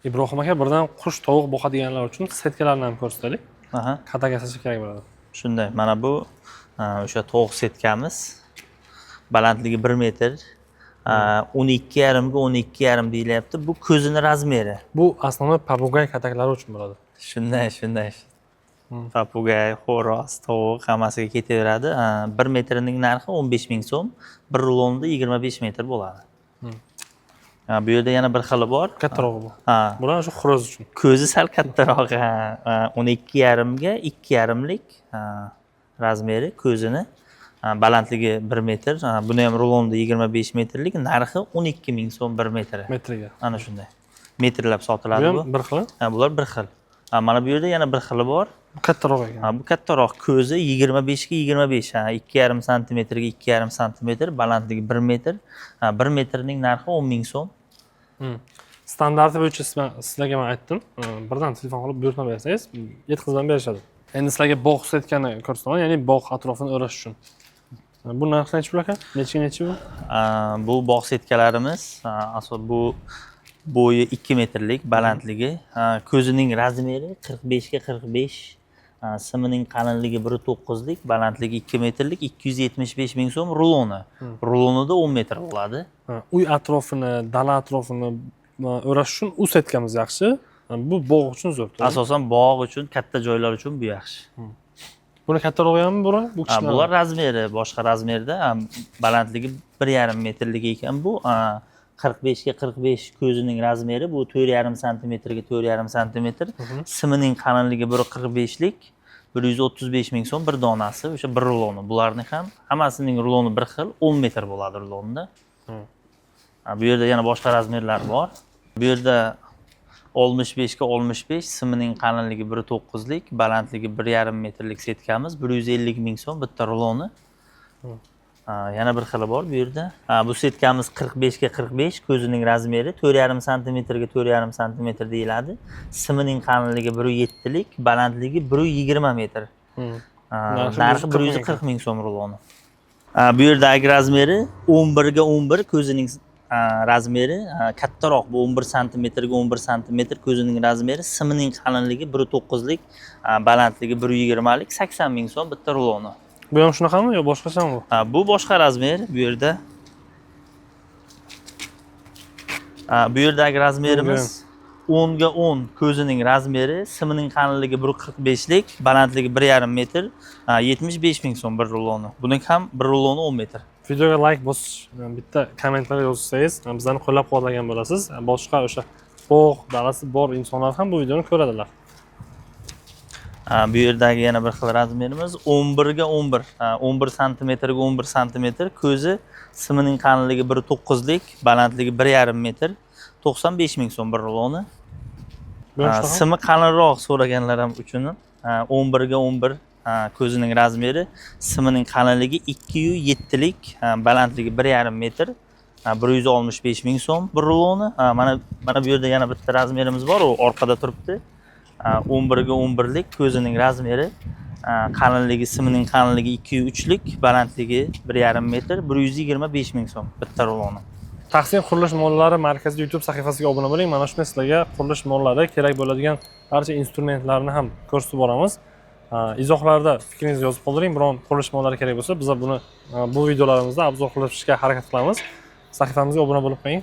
Ibrohim aka, birdan qush, tovuq boqadiganlar uchun setkalarni ham ko'rsataylik. Aha. Qataq yasash kerak bo'ladi. Shunday. Mana bu o'sha tovuq setkamiz. Balandligi 1 metr. 12,5 ga 12,5 deyilyapti. Bu ko'zini razmeri. Bu aslında papugay qataklari uchun bo'ladi. Shunday. Papugay, xo'roz, tovuq hammasiga ketaveradi. 1 metrining narxi 15 ming so'm. Bir rulonida 25 metr bo'ladi. Bu yerda yana bir xili bor. Kattarog'i bu. Bular shu xo'roz uchun. Ko'zi sal kattaroq. 12,5 ga 2,5 lik razmeri ko'zini. Balandligi 1 metr. Buni ham rulonida 25 metrlik, narxi 12 ming so'm 1 metri. Metriga. Ana shunday. Metrlab sotiladi bu. Bir xil. Bular bir xil. Mana bu yerda yana bir xili bor. Bu kattaroq ekan. Bu kattaroq, ko'zi 25 ga 25, 2,5 sm ga 2,5 sm, balandligi 1 metr. 1 metrning narxi 10 ming so'm. Standarti bo'yicha sizlarga men aytdim. Birdan telefon qilib buyurtma bersangiz, yetkazib berishadi. Endi sizlarga bog' setkani ko'rsataman, ya'ni bog' atrofini o'rash uchun. Bu narxi necha bo'lar ekan? Necha bu? Bu bog' setkalarimiz, bu bo'yi 2 metrlik, balandligi, ko'zining razmeri 45 ga 45, simining qalinligi 1,9 lik, balandligi 2 metrlik, 275 ming so'm ruloni. Rulonida 10 metr bo'ladi. Uy atrofini, dala atrofini o'rash uchun u setkamiz yaxshi. Bu bog' uchun zo'r. Asosan bog' uchun, katta joylar uchun bu yaxshi. Buni kattarog'i ham bor, bu kichkina. Bular razmeri, boshqa razmerda, balandligi 1,5 metrlik ekan bu. 45 ga 45 ko'zining razmeri, bu 4,5 sm ga 4,5 sm. Simining qalinligi 1,45 lik, 135 ming so'm bir donasi, o'sha bir ruloni. Bularning ham hammasining ruloni bir xil, 10 metr bo'ladi rulonda. Bu yerda yana boshqa razmerlar bor. Bu yerda 65 ga 65, simining qalinligi 1,9 lik, balandligi 1,5 metrlik setkamiz, 150 ming so'm bitta ruloni. Yana bir xili bor bu yerda. Bu setkamiz 45 ga 45, ko'zining razmeri 4,5 sm ga 4,5 sm deyiladi. Simining qalinligi 1,7 lik, balandligi 1,20 metr. Narxi 140 ming so'm ruloni. Bu yerdagi razmeri 11 ga 11, ko'zining razmeri kattaroq, bu 11 sm ga 11 sm ko'zining razmeri, simining qalinligi 1,9 lik, balandligi 1,20 lik, 80 ming so'm bitta ruloni. Bu ham shunaqami yo boshqachami bu? Bu boshqa razmer bu yerda. Bu yerdagi razmerimiz 10 ga 10, ko'zining razmeri, simining qalinligi 1,45 lik, balandligi 1,5 metr, 75 ming so'm bir ruloni. Buning ham bir ruloni 10 metr. Videoga like bosish, bitta kommentariy yozsangiz, bizlarni qo'llab-quvvatlagan bo'lasiz. Boshqa o'sha bog' dalasi bor insonlar ham bu videoni ko'radilar. Bu yerdagi yana bir xil razmerimiz 11 ga 11, 11 sm ga 11 sm, ko'zi, simining qalinligi 1,9 lik, balandligi 1,5 metr, 95 ming so'm bir ruloni. Simi qalinroq so'raganlar ham uchun 11 ga 11, ko'zining razmeri, simining qalinligi 2,7 lik, balandligi 1,5 metr, 165 ming so'm bir ruloni. Mana bu yerda yana bitta razmerimiz bor, u orqada turibdi. 11 ga 11 lik, ko'zining razmeri, qalinligi, simining qalinligi 2,3 lik, balandligi 1,5 metr, 125 ming so'm bitta ruloni. Tahsin qurilish mollari markazi YouTube sahifasiga obuna bo'ling. Mana shunday sizlarga qurilish mollari kerak bo'ladigan barcha instrumentlarni ham ko'rsatib boramiz. Izohlarda fikringizni yozib qoldiring. Biron qurilish mollari kerak bo'lsa, biz buni bu videolarimizda obzor qilishga harakat qilamiz. Sahifamizga obuna bo'lib qo'ying.